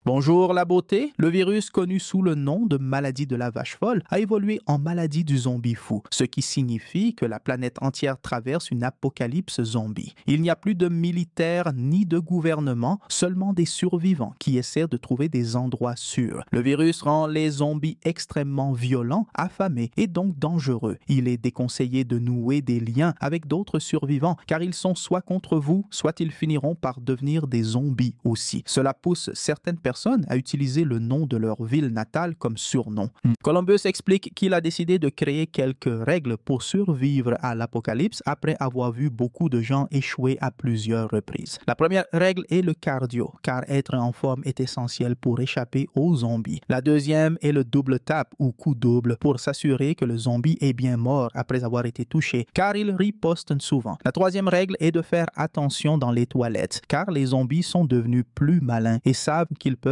Bonjour la beauté, le virus connu sous le nom de maladie de la vache folle a évolué en maladie du zombie fou, ce qui signifie que la planète entière traverse une apocalypse zombie. Il n'y a plus de militaires ni de gouvernement, seulement des survivants qui essaient de trouver des endroits sûrs. Le virus rend les zombies extrêmement violents, affamés et donc dangereux. Il est déconseillé de nouer des liens avec d'autres survivants car ils sont soit contre vous, soit ils finiront par devenir des zombies aussi. Cela pousse certaines personnes à utiliser le nom de leur ville natale comme surnom. Columbus explique qu'il a décidé de créer quelques règles pour survivre à l'apocalypse après avoir vu beaucoup de gens échouer à plusieurs reprises. La première règle est le cardio, car être en forme est essentiel pour échapper aux zombies. La deuxième est le double tap ou coup double pour s'assurer que le zombie est bien mort après avoir été touché, car il riposte souvent. La troisième règle est de faire attention dans les toilettes, car les zombies sont devenus plus malins et savent qu'ils peuvent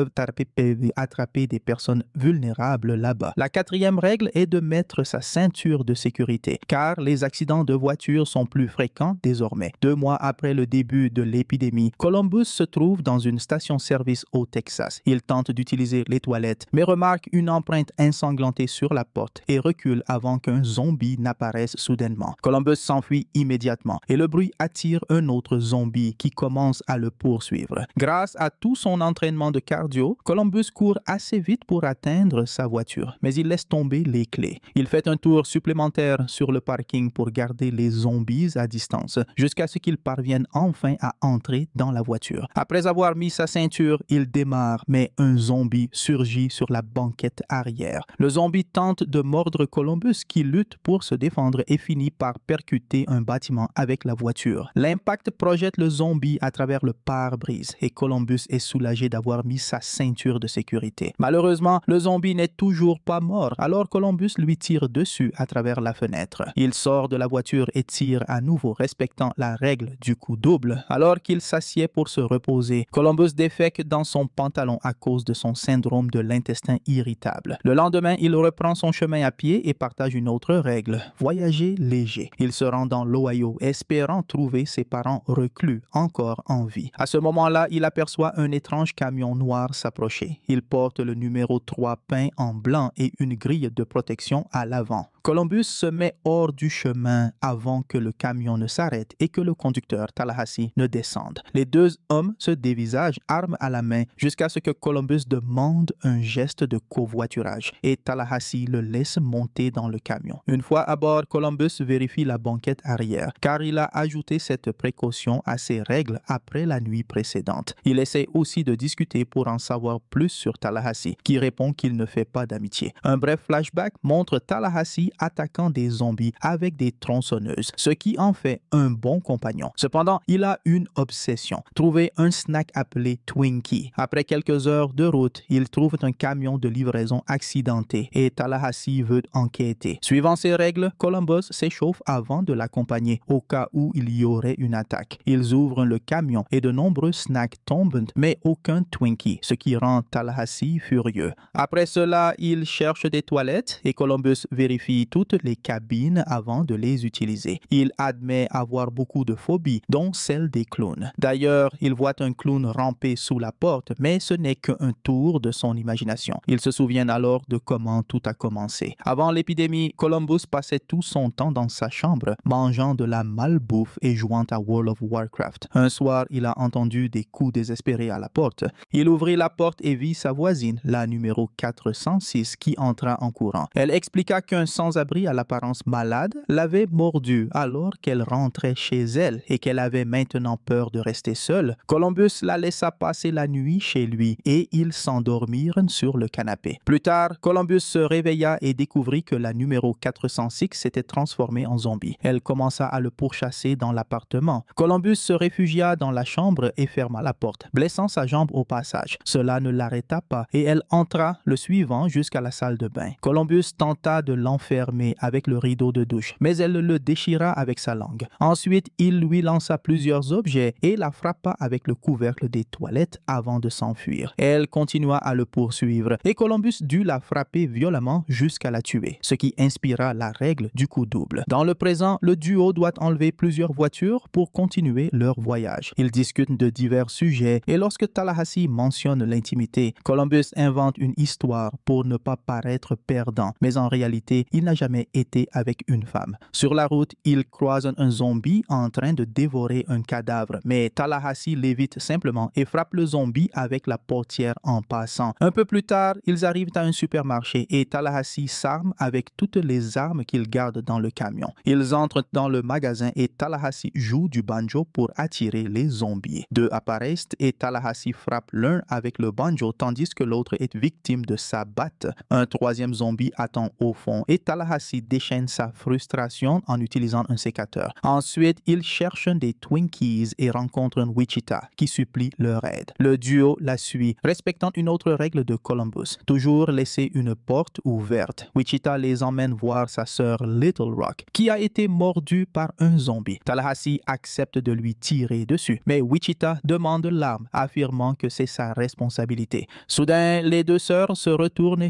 attraper des personnes vulnérables là-bas. La quatrième règle est de mettre sa ceinture de sécurité, car les accidents de voiture sont plus fréquents désormais. 2 mois après le début de l'épidémie, Columbus se trouve dans une station-service au Texas. Il tente d'utiliser les toilettes, mais remarque une empreinte ensanglantée sur la porte et recule avant qu'un zombie n'apparaisse soudainement. Columbus s'enfuit immédiatement et le bruit attire un autre zombie qui commence à le poursuivre. Grâce à tout son entraînement de cardio, Columbus court assez vite pour atteindre sa voiture, mais il laisse tomber les clés. Il fait un tour supplémentaire sur le parking pour garder les zombies à distance, jusqu'à ce qu'il parvienne enfin à entrer dans la voiture. Après avoir mis sa ceinture, il démarre, mais un zombie surgit sur la banquette arrière. Le zombie tente de mordre Columbus qui lutte pour se défendre et finit par percuter un bâtiment avec la voiture. L'impact projette le zombie à travers le pare-brise et Columbus est soulagé d'avoir mis sa ceinture de sécurité. Malheureusement, le zombie n'est toujours pas mort, alors Columbus lui tire dessus à travers la fenêtre. Il sort de la voiture et tire à nouveau, respectant la règle du coup double. Alors qu'il s'assied pour se reposer, Columbus défèque dans son pantalon à cause de son syndrome de l'intestin irritable. Le lendemain, il reprend son chemin à pied et partage une autre règle, voyager léger. Il se rend dans l'Ohio, espérant trouver ses parents reclus, encore en vie. À ce moment-là, il aperçoit un étrange camion noir s'approcher. Il porte le numéro 3 peint en blanc et une grille de protection à l'avant. Columbus se met hors du chemin avant que le camion ne s'arrête et que le conducteur Tallahassee ne descende. Les deux hommes se dévisagent, armes à la main, jusqu'à ce que Columbus demande un geste de covoiturage et Tallahassee le laisse monter dans le camion. Une fois à bord, Columbus vérifie la banquette arrière, car il a ajouté cette précaution à ses règles après la nuit précédente. Il essaie aussi de discuter pour en savoir plus sur Tallahassee, qui répond qu'il ne fait pas d'amitié. Un bref flashback montre Tallahassee attaquant des zombies avec des tronçonneuses, ce qui en fait un bon compagnon. Cependant, il a une obsession, trouver un snack appelé Twinkie. Après quelques heures de route, il trouve un camion de livraison accidenté et Tallahassee veut enquêter. Suivant ses règles, Columbus s'échauffe avant de l'accompagner au cas où il y aurait une attaque. Ils ouvrent le camion et de nombreux snacks tombent, mais aucun Twinkie, ce qui rend Tallahassee furieux. Après cela, il cherche des toilettes et Columbus vérifie toutes les cabines avant de les utiliser. Il admet avoir beaucoup de phobies, dont celle des clowns. D'ailleurs, il voit un clown ramper sous la porte, mais ce n'est qu'un tour de son imagination. Il se souvient alors de comment tout a commencé. Avant l'épidémie, Columbus passait tout son temps dans sa chambre, mangeant de la malbouffe et jouant à World of Warcraft. Un soir, il a entendu des coups désespérés à la porte. Il ouvrit la porte et vit sa voisine, la numéro 406, qui entra en courant. Elle expliqua qu'un sans-abri à l'apparence malade l'avait mordue alors qu'elle rentrait chez elle et qu'elle avait maintenant peur de rester seule. Columbus la laissa passer la nuit chez lui et ils s'endormirent sur le canapé. Plus tard, Columbus se réveilla et découvrit que la numéro 406 s'était transformée en zombie. Elle commença à le pourchasser dans l'appartement. Columbus se réfugia dans la chambre et ferma la porte, blessant sa jambe au passage. Cela ne l'arrêta pas et elle entra le suivant jusqu'à la salle de bain. Columbus tenta de l'enfermer fermé avec le rideau de douche, mais elle le déchira avec sa langue. Ensuite, il lui lança plusieurs objets et la frappa avec le couvercle des toilettes avant de s'enfuir. Elle continua à le poursuivre et Columbus dut la frapper violemment jusqu'à la tuer, ce qui inspira la règle du coup double. Dans le présent, le duo doit enlever plusieurs voitures pour continuer leur voyage. Ils discutent de divers sujets et lorsque Tallahassee mentionne l'intimité, Columbus invente une histoire pour ne pas paraître perdant, mais en réalité, il n'a jamais été avec une femme. Sur la route, ils croisent un zombie en train de dévorer un cadavre, mais Tallahassee l'évite simplement et frappe le zombie avec la portière en passant. Un peu plus tard, ils arrivent à un supermarché et Tallahassee s'arme avec toutes les armes qu'il garde dans le camion. Ils entrent dans le magasin et Tallahassee joue du banjo pour attirer les zombies. Deux apparaissent et Tallahassee frappe l'un avec le banjo tandis que l'autre est victime de sa batte. Un troisième zombie attend au fond et Tallahassee déchaîne sa frustration en utilisant un sécateur. Ensuite, ils cherchent des Twinkies et rencontrent un Wichita qui supplie leur aide. Le duo la suit, respectant une autre règle de Columbus, toujours laisser une porte ouverte. Wichita les emmène voir sa sœur Little Rock, qui a été mordue par un zombie. Tallahassee accepte de lui tirer dessus, mais Wichita demande l'arme, affirmant que c'est sa responsabilité. Soudain, les deux sœurs se retournent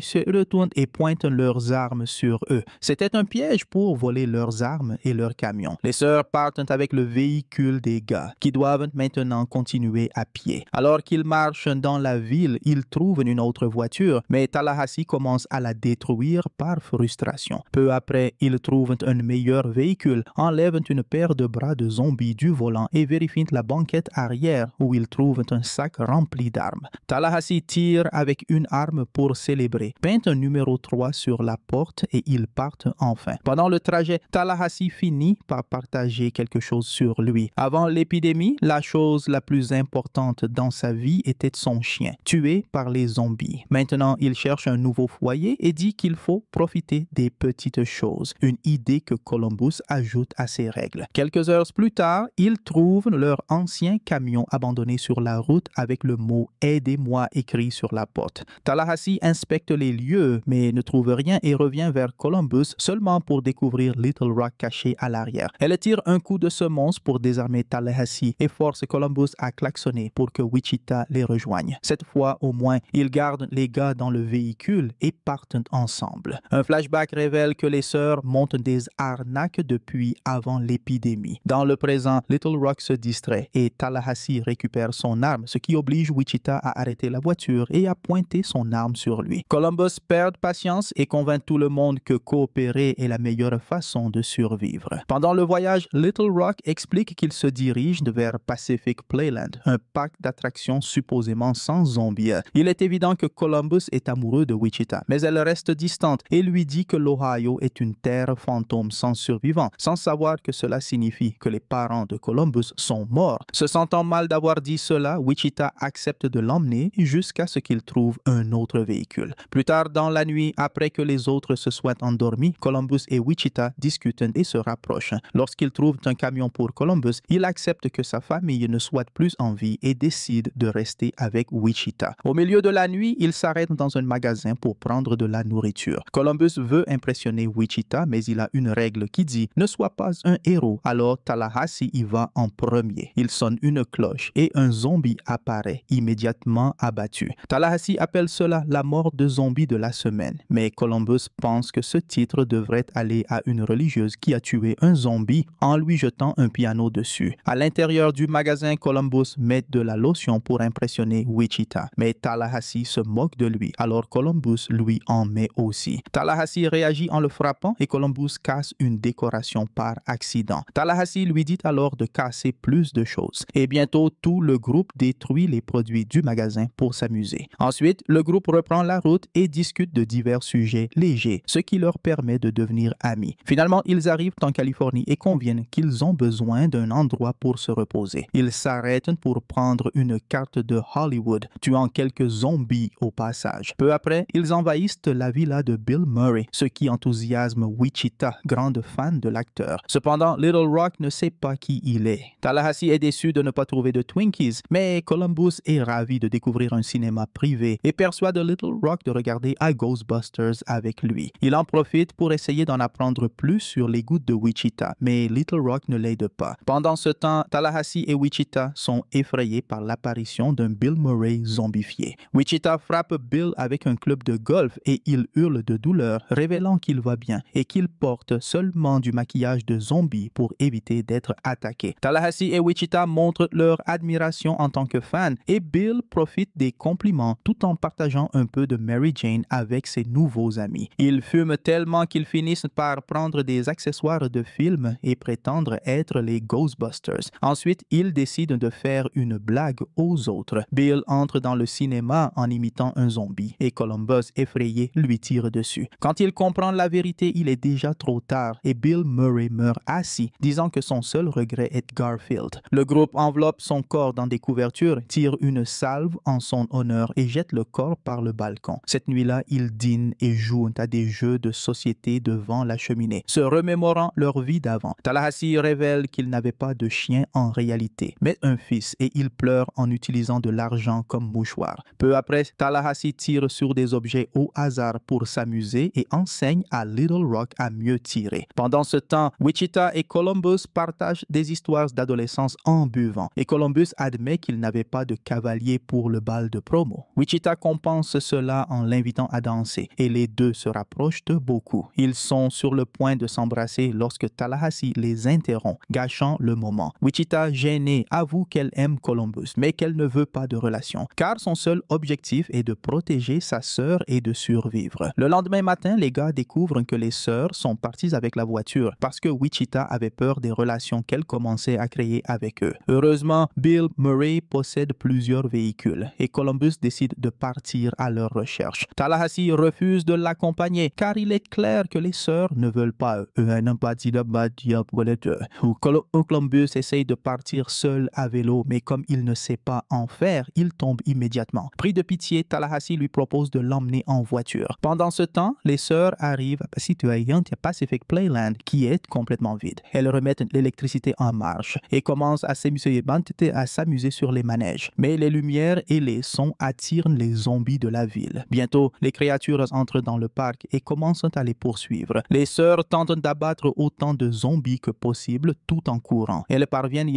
et pointent leurs armes sur eux. C'était un piège pour voler leurs armes et leurs camions. Les sœurs partent avec le véhicule des gars, qui doivent maintenant continuer à pied. Alors qu'ils marchent dans la ville, ils trouvent une autre voiture, mais Tallahassee commence à la détruire par frustration. Peu après, ils trouvent un meilleur véhicule, enlèvent une paire de bras de zombies du volant et vérifient la banquette arrière où ils trouvent un sac rempli d'armes. Tallahassee tire avec une arme pour célébrer, peint un numéro 3 sur la porte et ils partent enfin. Pendant le trajet, Tallahassee finit par partager quelque chose sur lui. Avant l'épidémie, la chose la plus importante dans sa vie était son chien, tué par les zombies. Maintenant, il cherche un nouveau foyer et dit qu'il faut profiter des petites choses, une idée que Columbus ajoute à ses règles. Quelques heures plus tard, ils trouvent leur ancien camion abandonné sur la route avec le mot « Aidez-moi » écrit sur la porte. Tallahassee inspecte les lieux, mais ne trouve rien et revient vers Columbus seulement pour découvrir Little Rock caché à l'arrière. Elle tire un coup de semonce pour désarmer Tallahassee et force Columbus à klaxonner pour que Wichita les rejoigne. Cette fois, au moins, ils gardent les gars dans le véhicule et partent ensemble. Un flashback révèle que les sœurs montent des arnaques depuis avant l'épidémie. Dans le présent, Little Rock se distrait et Tallahassee récupère son arme, ce qui oblige Wichita à arrêter la voiture et à pointer son arme sur lui. Columbus perd patience et convainc tout le monde que coopérer est la meilleure façon de survivre. Pendant le voyage, Little Rock explique qu'il se dirige vers Pacific Playland, un parc d'attractions supposément sans zombies. Il est évident que Columbus est amoureux de Wichita, mais elle reste distante et lui dit que l'Ohio est une terre fantôme sans survivants, sans savoir que cela signifie que les parents de Columbus sont morts. Se sentant mal d'avoir dit cela, Wichita accepte de l'emmener jusqu'à ce qu'il trouve un autre véhicule. Plus tard dans la nuit, après que les autres se soient endormis, Columbus et Wichita discutent et se rapprochent. Lorsqu'ils trouvent un camion pour Columbus, il accepte que sa famille ne soit plus en vie et décide de rester avec Wichita. Au milieu de la nuit, il s'arrête dans un magasin pour prendre de la nourriture. Columbus veut impressionner Wichita, mais il a une règle qui dit « Ne sois pas un héros ». Alors Tallahassee y va en premier. Il sonne une cloche et un zombie apparaît, immédiatement abattu. Tallahassee appelle cela la mort de zombie de la semaine, mais Columbus pense que ce titre devrait aller à une religieuse qui a tué un zombie en lui jetant un piano dessus. À l'intérieur du magasin, Columbus met de la lotion pour impressionner Wichita, mais Tallahassee se moque de lui, alors Columbus lui en met aussi. Tallahassee réagit en le frappant et Columbus casse une décoration par accident. Tallahassee lui dit alors de casser plus de choses. Et bientôt, tout le groupe détruit les produits du magasin pour s'amuser. Ensuite, le groupe reprend la route et discute de divers sujets légers, ce qui leur permet de devenir amis. Finalement, ils arrivent en Californie et conviennent qu'ils ont besoin d'un endroit pour se reposer. Ils s'arrêtent pour prendre une carte de Hollywood, tuant quelques zombies au passage. Peu après, ils envahissent la villa de Bill Murray, ce qui enthousiasme Wichita, grande fan de l'acteur. Cependant, Little Rock ne sait pas qui il est. Tallahassee est déçu de ne pas trouver de Twinkies, mais Columbus est ravi de découvrir un cinéma privé et persuade Little Rock de regarder à Ghostbusters avec lui. Il en profite profite pour essayer d'en apprendre plus sur les goûts de Wichita, mais Little Rock ne l'aide pas. Pendant ce temps, Tallahassee et Wichita sont effrayés par l'apparition d'un Bill Murray zombifié. Wichita frappe Bill avec un club de golf et il hurle de douleur, révélant qu'il va bien et qu'il porte seulement du maquillage de zombie pour éviter d'être attaqué. Tallahassee et Wichita montrent leur admiration en tant que fans et Bill profite des compliments tout en partageant un peu de Mary Jane avec ses nouveaux amis. Ils fument tellement qu'ils finissent par prendre des accessoires de film et prétendre être les Ghostbusters. Ensuite, ils décident de faire une blague aux autres. Bill entre dans le cinéma en imitant un zombie et Columbus, effrayé, lui tire dessus. Quand il comprend la vérité, il est déjà trop tard et Bill Murray meurt assis, disant que son seul regret est Garfield. Le groupe enveloppe son corps dans des couvertures, tire une salve en son honneur et jette le corps par le balcon. Cette nuit-là, ils dînent et jouent à des jeux de société devant la cheminée, se remémorant leur vie d'avant. Tallahassee révèle qu'il n'avait pas de chien en réalité, mais un fils et il pleure en utilisant de l'argent comme mouchoir. Peu après, Tallahassee tire sur des objets au hasard pour s'amuser et enseigne à Little Rock à mieux tirer. Pendant ce temps, Wichita et Columbus partagent des histoires d'adolescence en buvant et Columbus admet qu'il n'avait pas de cavalier pour le bal de promo. Wichita compense cela en l'invitant à danser et les deux se rapprochent de beaucoup. Ils sont sur le point de s'embrasser lorsque Tallahassee les interrompt, gâchant le moment. Wichita, gênée, avoue qu'elle aime Columbus, mais qu'elle ne veut pas de relation, car son seul objectif est de protéger sa sœur et de survivre. Le lendemain matin, les gars découvrent que les sœurs sont parties avec la voiture parce que Wichita avait peur des relations qu'elle commençait à créer avec eux. Heureusement, Bill Murray possède plusieurs véhicules et Columbus décide de partir à leur recherche. Tallahassee refuse de l'accompagner car il est clair que les sœurs ne veulent pas Columbus essaye de partir seul à vélo, mais comme il ne sait pas en faire, il tombe immédiatement. Pris de pitié, Tallahassee lui propose de l'emmener en voiture. Pendant ce temps, les sœurs arrivent à Pacific Playland, qui est complètement vide. Elles remettent l'électricité en marche et commencent à s'amuser sur les manèges. Mais les lumières et les sons attirent les zombies de la ville. Bientôt, les créatures entrent dans le parc et commencent à les poursuivre. Les sœurs tentent d'abattre autant de zombies que possible tout en courant. Elles parviennent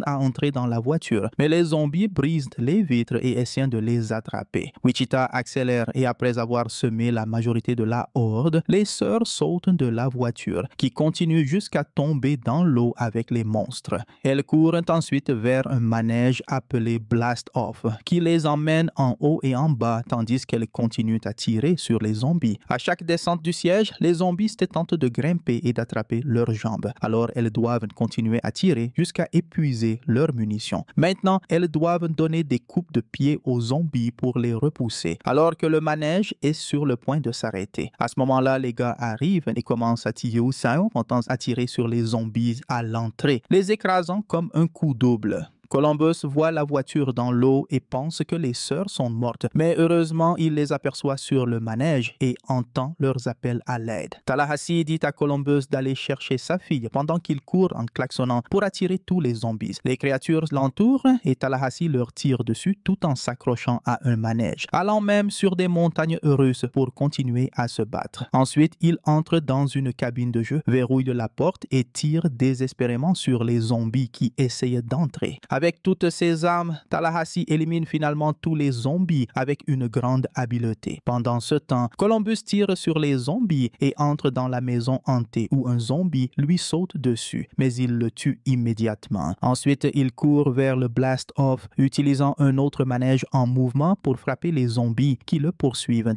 à entrer dans la voiture, mais les zombies brisent les vitres et essaient de les attraper. Wichita accélère et après avoir semé la majorité de la horde, les sœurs sautent de la voiture, qui continue jusqu'à tomber dans l'eau avec les monstres. Elles courent ensuite vers un manège appelé Blast Off, qui les emmène en haut et en bas, tandis qu'elles continuent à tirer sur les zombies. À chaque descente du siège, les zombies tentent de grimper et d'attraper leurs jambes. Alors elles doivent continuer à tirer jusqu'à épuiser leurs munitions. Maintenant, elles doivent donner des coupes de pied aux zombies pour les repousser, alors que le manège est sur le point de s'arrêter. À ce moment-là, les gars arrivent et commencent à tirer sur les zombies à l'entrée, les écrasant comme un coup double. Columbus voit la voiture dans l'eau et pense que les sœurs sont mortes, mais heureusement, il les aperçoit sur le manège et entend leurs appels à l'aide. Tallahassee dit à Columbus d'aller chercher sa fille pendant qu'il court en klaxonnant pour attirer tous les zombies. Les créatures l'entourent et Tallahassee leur tire dessus tout en s'accrochant à un manège, allant même sur des montagnes russes pour continuer à se battre. Ensuite, il entre dans une cabine de jeu, verrouille la porte et tire désespérément sur les zombies qui essayent d'entrer. Avec toutes ses armes, Tallahassee élimine finalement tous les zombies avec une grande habileté. Pendant ce temps, Columbus tire sur les zombies et entre dans la maison hantée où un zombie lui saute dessus, mais il le tue immédiatement. Ensuite, il court vers le Blast Off, utilisant un autre manège en mouvement pour frapper les zombies qui le poursuivent.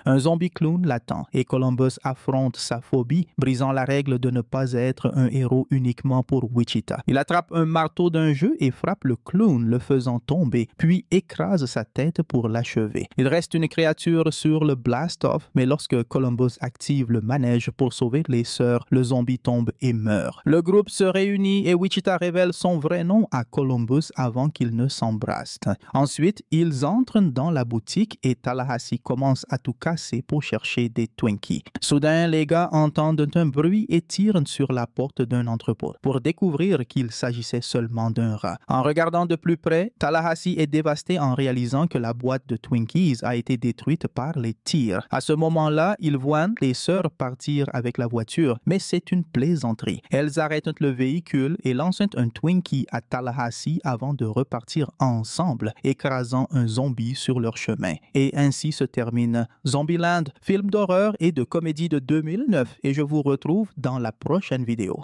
Un zombie clown l'attend et Columbus affronte sa phobie, brisant la règle de ne pas être un héros uniquement pour Wichita. Il attrape un marteau d'un jeu et frappe le clown, le faisant tomber, puis écrase sa tête pour l'achever. Il reste une créature sur le Blast-Off, mais lorsque Columbus active le manège pour sauver les sœurs, le zombie tombe et meurt. Le groupe se réunit et Wichita révèle son vrai nom à Columbus avant qu'ils ne s'embrassent. Ensuite, ils entrent dans la boutique et Tallahassee commence à tout casser pour chercher des Twinkies. Soudain, les gars entendent un bruit et tirent sur la porte d'un entrepôt pour découvrir qu'il s'agissait seulement d'un rat. En regardant de plus près, Tallahassee est dévasté en réalisant que la boîte de Twinkies a été détruite par les tirs. À ce moment-là, ils voient les sœurs partir avec la voiture, mais c'est une plaisanterie. Elles arrêtent le véhicule et lancent un Twinkie à Tallahassee avant de repartir ensemble, écrasant un zombie sur leur chemin. Et ainsi se termine Zombieland, film d'horreur et de comédie de 2009, et je vous retrouve dans la prochaine vidéo.